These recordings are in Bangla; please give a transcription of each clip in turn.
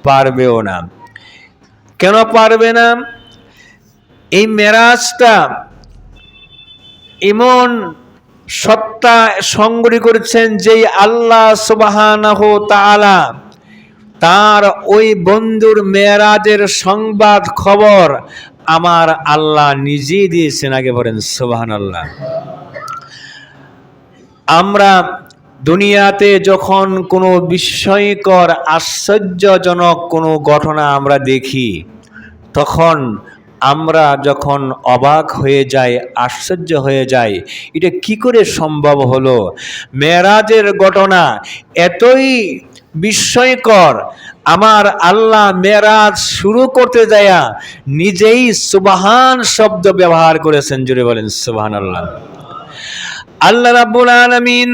পারবেও না। কেন পারবে না? এই মেরাজটা এমন সত্তা সংগঠন করেছেন যেই আল্লাহ সুবহানাহু তাআলা তার ওই বন্ধুর মেরাজের সংবাদ খবর আমার আল্লাহ নিজেই দিয়েছেন। আগে বলেন সুবহানাল্লাহ। আমরা দুনিয়াতে যখন কোনো বিস্ময়কর আশ্চর্যজনক কোনো ঘটনা আমরা দেখি, তখন আমরা যখন অবাক হয়ে যাই, আশ্চর্য হয়ে যাই, এটা কি করে সম্ভব হলো? মেরাজের ঘটনা এতই বিস্ময়কর, আমার আল্লাহ মেরাজ শুরু করতে যায়া নিজেই সুবহান শব্দ ব্যবহার করেছেন। জুড়ে বলেন সুবহানাল্লাহ। আল্লাহ রাব্বুল আলামিন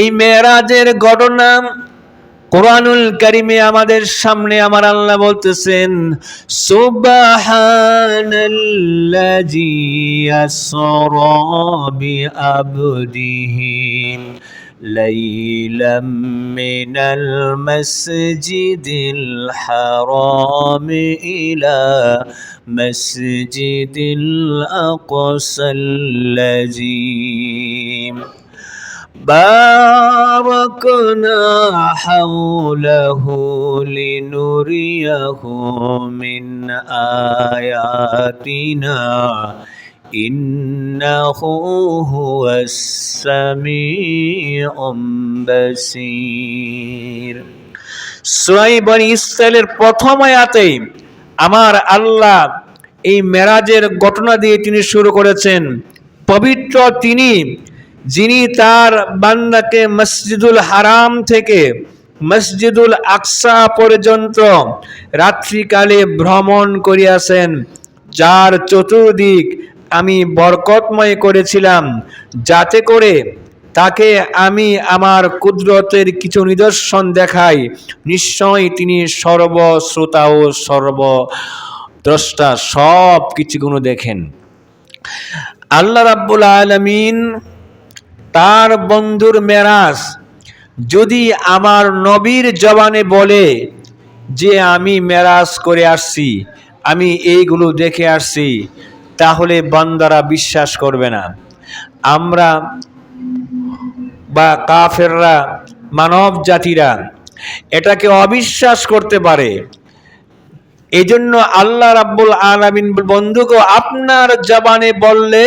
এই মেরাজের ঘটনা কোরআনুল কারীমে আমাদের সামনে আমার আল্লাহ বলতেছেন, সুবহানাল্লাযী আসরা বিআবদিহি লাইলাম মিনাল মাসজিদিল হারাম ইলা মাসজিদিল আকসাল্লাযী باركنا حوله لنريه من آياتنا إنه هو السميع البصير। সূরা বনী ইসরাঈলের প্রথম আয়াতে আমার আল্লাহ এই মেরাজের ঘটনা দিয়ে তিনি শুরু করেছেন। পবিত্র তিনি, যিনি তার বান্দাকে মসজিদুল হারাম থেকে মসজিদুল আকসা পর্যন্ত রাত্রিকালে ভ্রমণ করিয়াছেন, যার চতুর্দিক আমি বরকতময় করেছিলাম, যাতে করে তাকে আমি আমার কুদরতের কিছু নিদর্শন দেখাই। নিশ্চয় তিনি সর্বশ্রোতা ও সর্বদ্রষ্টা, সব কিছুগুলো দেখেন। আল্লাহ রাব্বুল আলামিন তার বন্ধুর মেরাজ যদি আমার নবীর জবানে বলে যে আমি মেরাজ করে আসছি, আমি এইগুলো দেখে আসছি, তাহলে বান্দারা বিশ্বাস করবে না। আমরা বা কাফেররা, মানব জাতিরা এটাকে অবিশ্বাস করতে পারে। এই জন্য আল্লাহ রাব্বুল আলামিন বন্ধুকে আপনার জবানে বললে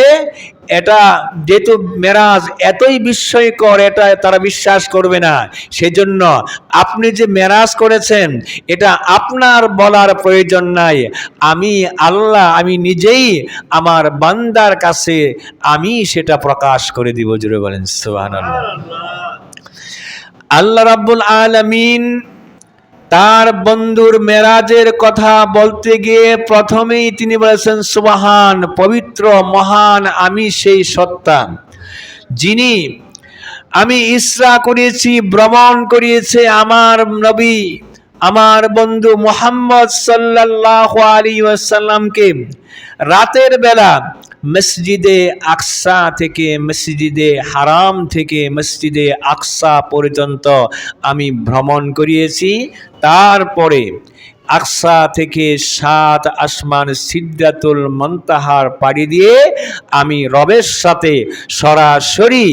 এটা যেহেতু মেরাজ এতই বিস্ময়কর, এটা তারা বিশ্বাস করবে না। সেজন্য আপনি যে মেরাজ করেছেন এটা আপনার বলার প্রয়োজন নাই। আমি আল্লাহ, আমি নিজেই আমার বান্দার কাছে আমি সেটা প্রকাশ করে দিব। জুড়ে বলেন সুবহানাল্লাহ। আল্লাহ রাব্বুল আলামিন তার বন্ধুর মেরাজের কথা বলতে গিয়ে প্রথমেই তিনি বলেছেন, সুবহান, পবিত্র, মহান আমি সেই সত্তা যিনি আমি ইসরা করিয়েছি, ভ্রমণ করিয়েছে আমার নবী, আমার বন্ধু মুহাম্মদ সাল্লাল্লাহু আলাইহি ওয়াসাল্লামকে রাতের বেলা মসজিদে আকসা থেকে মসজিদে হারাম থেকে মসজিদে আকসা পর্যন্ত আমি ভ্রমণ করিয়েছি। তারপরে আকসা থেকে 7 আসমান সিদরাতুল মুনতাহার পাড়ি দিয়ে আমি রবের সাথে সরাসরি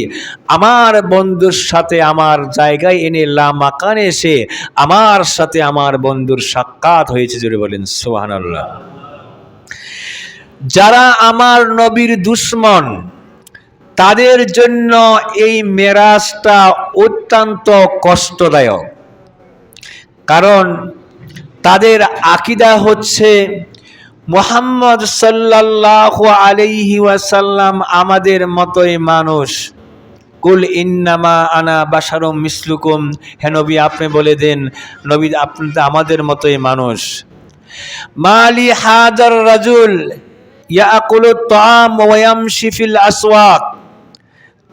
আমার বন্ধুর সাথে আমার জায়গায় এনে লামাকানে এসে আমার সাথে আমার বন্ধুর সাক্ষাৎ হয়েছে। জোরে বলেন সুবহানাল্লাহ। যারা আমার নবীর দুশমন, তাদের জন্য এই মেরাজটা অত্যন্ত কষ্টদায়ক। কারণ তাদের আকীদা হচ্ছে মুহাম্মদ সাল্লাল্লাহু আলাইহি ওয়াসাল্লাম আমাদের মতোই মানুষ। কুল ইন্নামা আনা বাশারুম মিসলুকুম, হে নবী আপনি বলে দেন, নবী আপনি তো আমাদের মতোই মানুষ। মালি হাজার রাজুল ইয়াকুলু তাআম ওয়া ইয়ামশি ফিল আসওয়াক।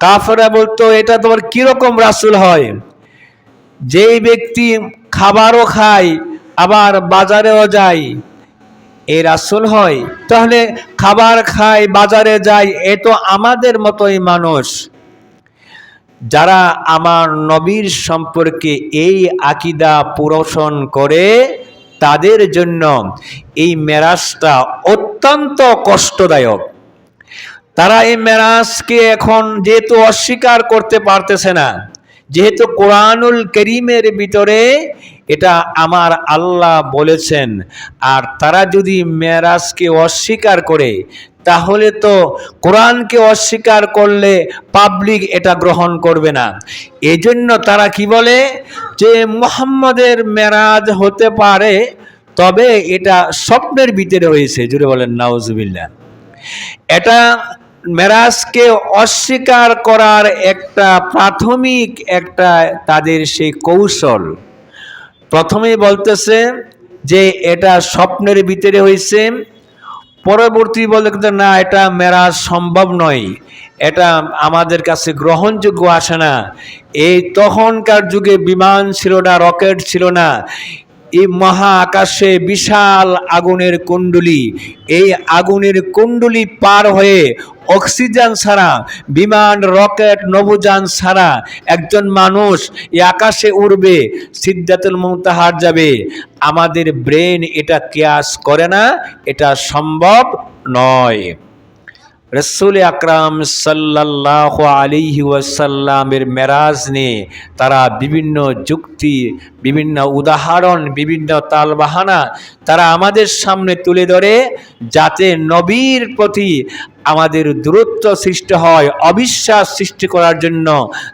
কাফেররা বলতো এটা তোমার কিরকম রাসূল হয়, যেই ব্যক্তি খাবারও খায় আবার বাজারেও যায়, এই রাসূল হয়? তাহলে খাবার খায় বাজারে যায়, এ তো আমাদের মতোই মানুষ। যারা আমার নবীর সম্পর্কে এই আকীদা পোষণ করে তাদের জন্য এই মেরাজটা অত্যন্ত কষ্টদায়ক। তারা এই মেরাজকে এখন যেহেতু অস্বীকার করতে পারতেছে না, যেহেতু কোরআনুল কারীমের ভিতরে এটা আমার আল্লাহ বলেছেন, আর তারা যদি মেরাজকে অস্বীকার করে তাহলে তো কোরআনকে অস্বীকার করলে পাবলিক এটা গ্রহণ করবে না। এজন্য তারা কি বলে যে মুহাম্মদের মেরাজ হতে পারে, তবে এটা স্বপ্নের ভিতরে হয়েছে। জুড়ে বলেন নাউজুবিল্লাহ। এটা মেরাজকে অস্বীকার করার একটা প্রাথমিক একটা তাদের সেই কৌশল। প্রথমেই বলতেছে যে এটা স্বপ্নের ভিতরে হয়েছে, পরবর্তী বলতে না এটা মেরাজ সম্ভব নয়, এটা আমাদের কাছে গ্রহণযোগ্য আসে না। এই তখনকার যুগে বিমান ছিল না, রকেট ছিল না, এই মহা আকাশে বিশাল আগুনের কুণ্ডলী, এই আগুনের কুণ্ডলী পার হয়ে অক্সিজেন ছাড়া, বিমান রকেট নভোযান ছাড়া একজন মানুষ এই আকাশে উড়বে, সিদরাতুল মুনতাহার যাবে, আমাদের ব্রেন এটা কিয়াস করে না, এটা সম্ভব নয়। রাসূল আকরাম সাল্লাল্লাহু আলাইহি ওয়াসাল্লামের মেরাজ নিয়ে তারা বিভিন্ন যুক্তি, বিভিন্ন উদাহরণ, বিভিন্ন তালবাহানা তারা আমাদের সামনে তুলে ধরে, যাতে নবীর প্রতি আমাদের দূরত্ব সৃষ্টি হয়, অবিশ্বাস সৃষ্টি করার জন্য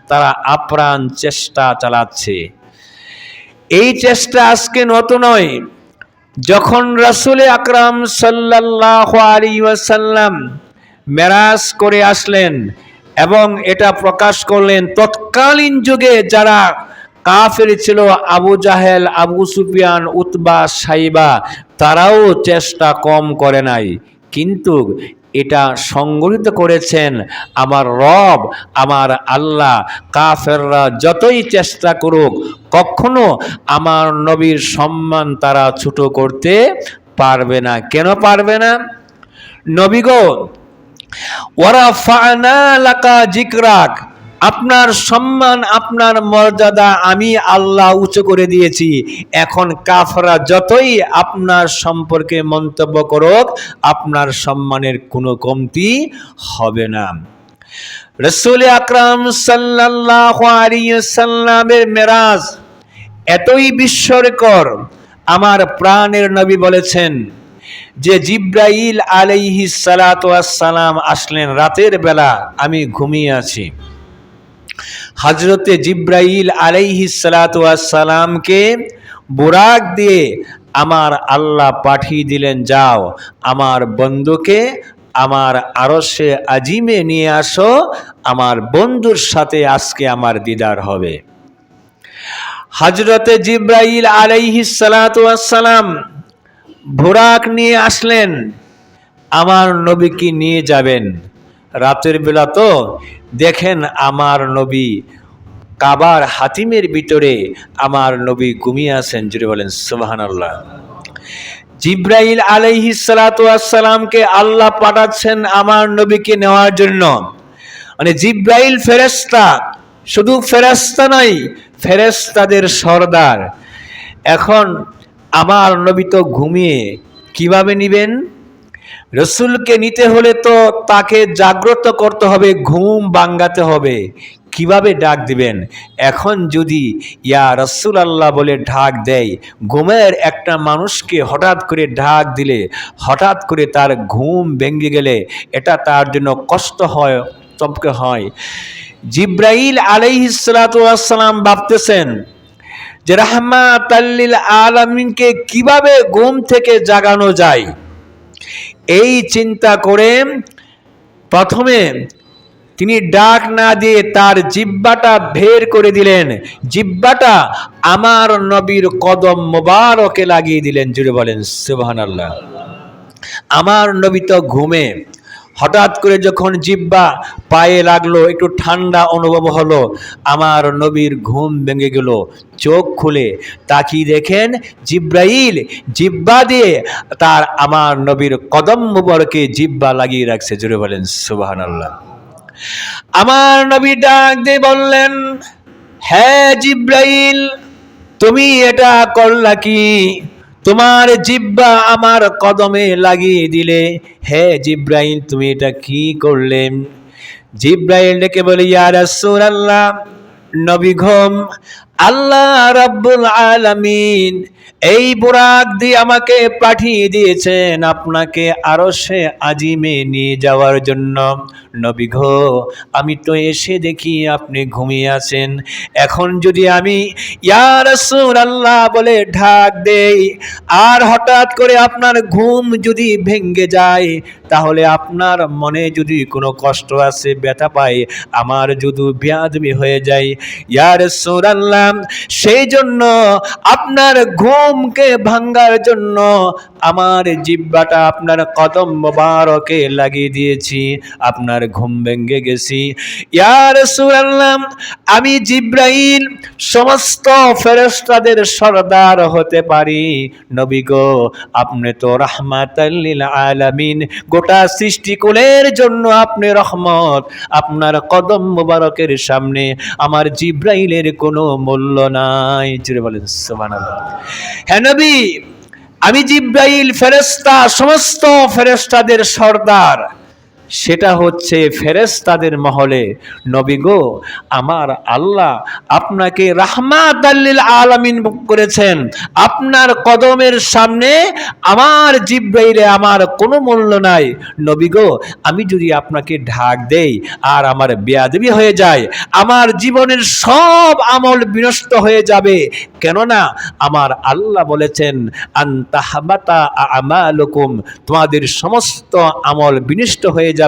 তারা আপ্রাণ চেষ্টা চালাচ্ছে। এই চেষ্টা আজকে নতুন নয়। যখন রাসূল আকরাম সাল্লাল্লাহু আলাইহি ওয়াসাল্লাম মেরাজ করে আসলেন এবং এটা প্রকাশ করলেন, তৎকালীন যুগে যারা কাফের ছিল, আবু জাহেল, আবু সুফিয়ান, উতবা, সাইবা, তারাও চেষ্টা কম করে নাই, কিন্তু এটা সংগঠিত করেছেন আমার রব, আমার আল্লাহ। কাফেররা যতই চেষ্টা করুক, কখনো আমার নবীর সম্মান তারা ছোট করতে পারবে না। কেন পারবে না? নবী গো, ওয়ারাফা'না লাকা যিকরাক, আপনার সম্মান, আপনার মর্যাদা আমি আল্লাহ উঁচু করে দিয়েছি। এখন কাফেররা যতই আপনার সম্পর্কে মন্তব্য করুক, আপনার সম্মানের কোনো কমতি হবে না। রাসূল আকরাম সাল্লাল্লাহু আলাইহি ওয়াসাল্লামের মেরাজ এতই বিস্ময়কর, আমার প্রাণের নবী বলেছেন যে জিব্রাইল আলাইহিস সালাতু ওয়াস সালাম আসলেন রাতের বেলা, আমি ঘুমিয়ে আছি। হযরতে জিব্রাইল আলাইহিস সালাতু ওয়াস সালামকে বুরাক দিয়ে আমার আল্লাহ পাঠিয়ে দিলেন, যাও আমার বন্ধুকে আমার আরশে আজিমে নিয়ে আসো, আমার বন্ধুর সাথে আজকে আমার দিদার হবে। হযরতে জিব্রাইল আলাইহিস সালাতু ওয়াস সালাম বুরাক নিয়ে আসলেন, আমার নবীকে নিয়ে যাবেন। রাতের বেলা তো দেখেন আমার নবী কাবার হাতিমের ভিতরে আমার নবী ঘুমিয়ে আছেন। জুড়ে বলেন সুবহানাল্লাহ। জিব্রাইল আলাইহিস সালাতু ওয়াস সালামকে আল্লাহ পাঠাচ্ছেন আমার নবীকে নেওয়ার জন্য। মানে জিব্রাইল ফেরেশতা, শুধু ফেরেশতা নয়, ফেরেশতাদের সর্দার। এখন আমার নবী তো ঘুমিয়ে, কিভাবে নিবেন? রসুলকে নিতে হলে তো তাকে জাগ্রত করতে হবে, ঘুম ভাঙাতে হবে। কিভাবে ডাক দিবেন? এখন যদি ইয়া রাসূলুল্লাহ বলে ডাক দেয়, ঘুমের একটা মানুষকে হঠাৎ করে ডাক দিলে, হঠাৎ করে তার ঘুম ভেঙে গেলে এটা তার জন্য কষ্ট হয়, তবকে হয়। জিব্রাইল আলাইহিস সালাতু ওয়াস সালাম ভাবতেছেন যে রাহমাতাল লিল আলামিনকে কিভাবে ঘুম থেকে জাগানো যায়। এই চিন্তা করে প্রথমে তিনি ডাক না দিয়ে তার জিহ্বাটা বের করে দিলেন, জিহ্বাটা আমার নবীর কদম মোবারকে লাগিয়ে দিলেন। জুড়ে বলেন সুবহানাল্লাহ। আমার নবী তো ঘুমে, হঠাৎ করে যখন জিহ্বা পায়ে লাগলো, একটু ঠান্ডা অনুভব হলো, আমার নবীর ঘুম ভেঙে গেল। চোখ খুলে তাকিয়ে দেখেন জিব্রাইল জিহ্বা দিয়ে তার আমার নবীর কদম মুবারকে জিহ্বা লাগিয়ে রাখছে। জুড়ে বলেন সুবহানাল্লাহ। আমার নবী ডাক দিয়ে বললেন, হ্যাঁ জিব্রাইল, তুমি এটা করলা কি? তোমার জিহ্বা আমার কদমে লাগিয়ে দিলে। হে জিব্রাইল, তুমি এটা কি করলেন? জিব্রাইল ডেকে বলে, ইয়া রাসূলুল্লাহ, নবী গো, আল্লাহ রাব্বুল আলামিন এই বুরাক দিয়ে আমাকে পাঠিয়ে দিয়েছেন আপনাকে আরশে আজিমে নিয়ে যাওয়ার জন্য। নবী গো, আমি তো এসে দেখি আপনি ঘুমিয়ে আছেন। এখন যদি আমি ইয়া রাসূলুল্লাহ বলে ডাক দেই, আর হঠাৎ করে আপনার ঘুম যদি ভেঙে যায়, তাহলে আপনার মনে যদি কোনো কষ্ট আছে, ব্যথা পায়, আমার যদি বেয়াদবি হয়ে যায়, ইয়া রাসূলুল্লাহ, সেই জন্য আপনার ঘুমকে ভাঙার জন্য আমার জিহ্বাটা আপনার কদম মোবারকে লাগিয়ে দিয়েছি, আপনার ঘুম ভেঙে গেছি। ইয়া রাসূলুল্লাহ, আমি জিব্রাইল সমস্ত ফেরেশতাদের সরদার হতে পারি, নবী গো, আপনি তো রাহমাতাল লিল আলামিন, গোটা সৃষ্টিকুলের জন্য আপনি রহমত। আপনার কদম মোবারকের সামনে আমার জিব্রাইলের কোনো মূল্য নাই। জোরে বলেন সুবহানাল্লাহ। হ্যাঁ নবী, আমি জিব্রাইল ফেরেশতা, সমস্ত ফেরেশতাদের সরদার, সেটা হচ্ছে ফেরেশতাদের মহলে। নবী গো, আমার আল্লাহ আপনাকে রাহমাতাল লিল আলামিন করেছেন, আপনার কদমের সামনে আমার জিব্রাইলে আমার কোনো মূল্য নাই। নবী গো, আমি যদি আপনাকে ঢাক দেই আর আমার বেয়াদবি হয়ে যায়, আমার জীবনের সব আমল বিনষ্ট হয়ে যাবে। কেননা আমার আল্লাহ বলেছেন, আনতাহবাতা আমালুকুম, তোমাদের সমস্ত আমল বিনষ্ট হয়ে যাবে।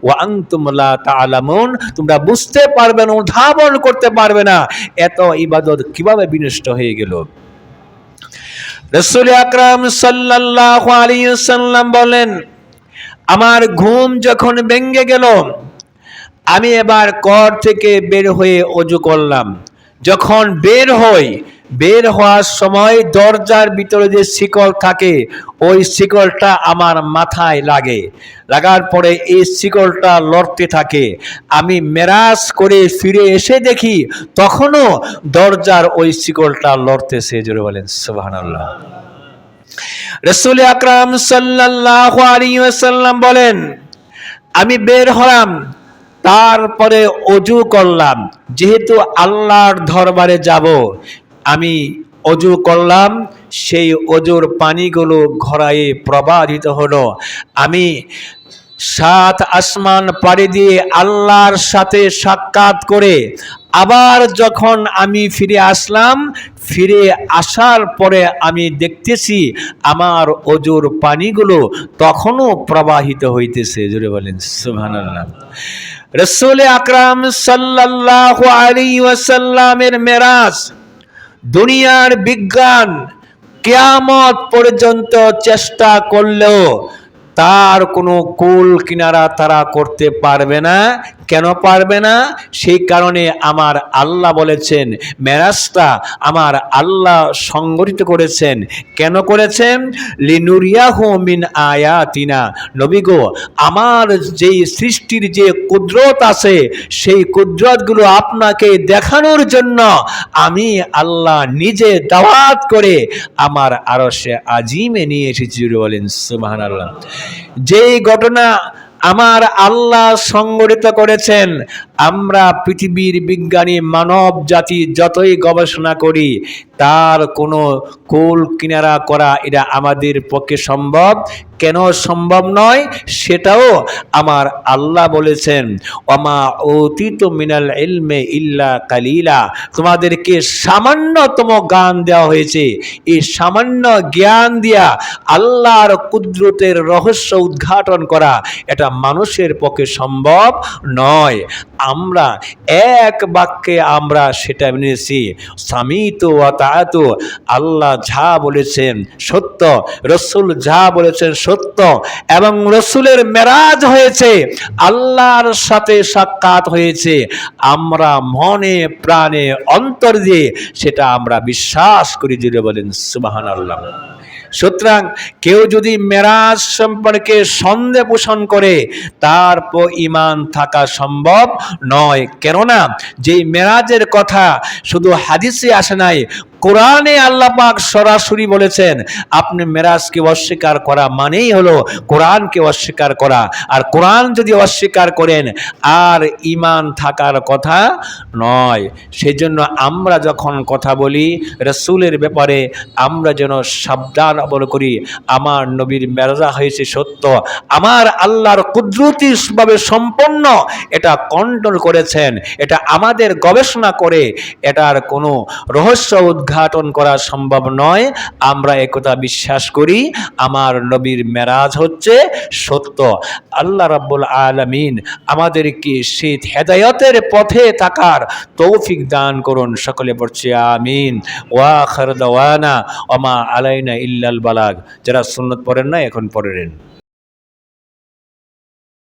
ওয়া আনতুম লা তা'লামুন, তোমরা বুঝতে পারবে না, অনুধাবন করতে পারবে না এত ইবাদত কিভাবে বিনষ্ট হয়ে গেল। রাসূল আকরাম সাল্লাল্লাহু আলাইহি ওয়াসাল্লাম বলেন, আমার ঘুম যখন ভেঙে গেল, আমি এবার ঘর থেকে বের হয়ে ওযু করলাম। যখন বের হওয়ার সময় দরজার ভিতরে যে শিকল থাকে, ওই শিকলটা আমার মাথায় লাগে। লাগার পরে এই শিকলটা লড়তে থাকে। আমি মেরাজ করে ফিরে এসে দেখি তখনও দরজার ওই শিকলটা লড়তেছে। জোরে বলেন সুবহানাল্লাহ। রাসূল আকরাম সাল্লাল্লাহু আলাইহি ওয়াসাল্লাম বলেন, আমি বের হলাম, তারপরে ওযু করলাম। যেহেতু আল্লাহর দরবারে যাব, আমি ওযু করলাম, সেই ওযুর পানিগুলো ঘরায়ে প্রবাহিত হলো। আমি 7 আসমান পাড়ি দিয়ে আল্লাহর সাথে সাক্ষাৎ করে আবার যখন আমি ফিরে আসলাম, ফিরে আসার পরে আমি দেখতেছি আমার ওযুর পানিগুলো তখনও প্রবাহিত হইতেছে। জোরে বলেন সুবহানাল্লাহ। রাসূল আকরাম সাল্লাল্লাহু আলাইহি ওয়াসাল্লামের মেরাজ দুনিয়ার বিজ্ঞান কিয়ামত পর্যন্ত চেষ্টা করলেও তার কোনো কুল কিনারা তারা করতে পারবে না। কেন পারবে না? সেই কারণে আমার আল্লাহ বলেছেন, মেরাজটা আমার আল্লাহ সংগঠিত করেছেন। কেন করেছেন? লিনুরিয়াহু মিন আয়াতিনা। নবী গো, আমার যেই সৃষ্টির যে কুদরত আছে, সেই কুদরতগুলো আপনাকে দেখানোর জন্য আমি আল্লাহ নিজে দাওয়াত করে আমার আরশে আজিমে নিয়ে এসেছি। বলেন সুবহানাল্লাহ। যেই ঘটনা আমার আল্লাহ সংগঠিত করেছেন, আমরা পৃথিবীর বিজ্ঞানী মানব জাতি যতই গবেষণা করি, তার কোনো কুল কিনারা করা এটা আমাদের পক্ষে সম্ভব। কেন সম্ভব নয় সেটাও আমার আল্লাহ বলেছেন, ওমা উতিতু মিনাল ইলমি ইল্লা কালিলা, তোমাদেরকে সামান্যতম জ্ঞান দেওয়া হয়েছে। এই সামান্য জ্ঞান দিয়া আল্লাহর কুদরতের রহস্য উদ্ঘাটন করা এটা মানুষের পক্ষে সম্ভব নয়। আমরা এক বাক্যে আমরা সেটা মেনেছি, সামিতু ওয়া তাআতু, আল্লাহ যা বলেছেন সত্য, রসুল যা বলেছেন সত্য, এবং রসুলের মেরাজ হয়েছে, আল্লাহর সাথে সাক্ষাৎ হয়েছে, আমরা মনে প্রাণে অন্তর দিয়ে সেটা আমরা বিশ্বাস করি। জুড়ে বলেন সুবহানাল্লাহ। সুতরাং কেউ যদি মেরাজ সম্পর্কে সন্দেহ পোষণ করে, তারপর ঈমান থাকা সম্ভব নয়। কেননা যেই মেরাজের কথা শুধু হাদিসে আসে নাই, কোরআনে আল্লাহ পাক সরাসরি বলেছেন। আপনি মেরাজকে অস্বীকার করা মানেই হলো কোরআনকে অস্বীকার করা, আর কোরআন যদি অস্বীকার করেন আর ঈমান থাকার কথা নয়। সেই জন্য আমরা যখন কথা বলি রাসূলের ব্যাপারে, আমরা যেন সাবধান অবলম্বন করি। আমার নবীর মেরাজ হয়েছে সত্য, আমার আল্লাহর কুদরতিভাবে সম্পন্ন, এটা কন্ট্রোল করেছেন, এটা আমাদের গবেষণা করে এটার কোনো রহস্য উদ্ঘাটন করা সম্ভব নয়। আমরা একথা বিশ্বাস করি, আমার নবীর মেরাজ হচ্ছে সত্য। আল্লাহ রাব্বুল আলামিন আমাদেরকে সেই হেদায়েতের পথে থাকার তৌফিক দান করুন। সকলে পড়ছি আমিন। ওয়া আখির দাওয়ানা ওয়া মা আলাইনা ইল্লাল বালাগ। যারা সুন্নত পড়েন না এখন পড়েন।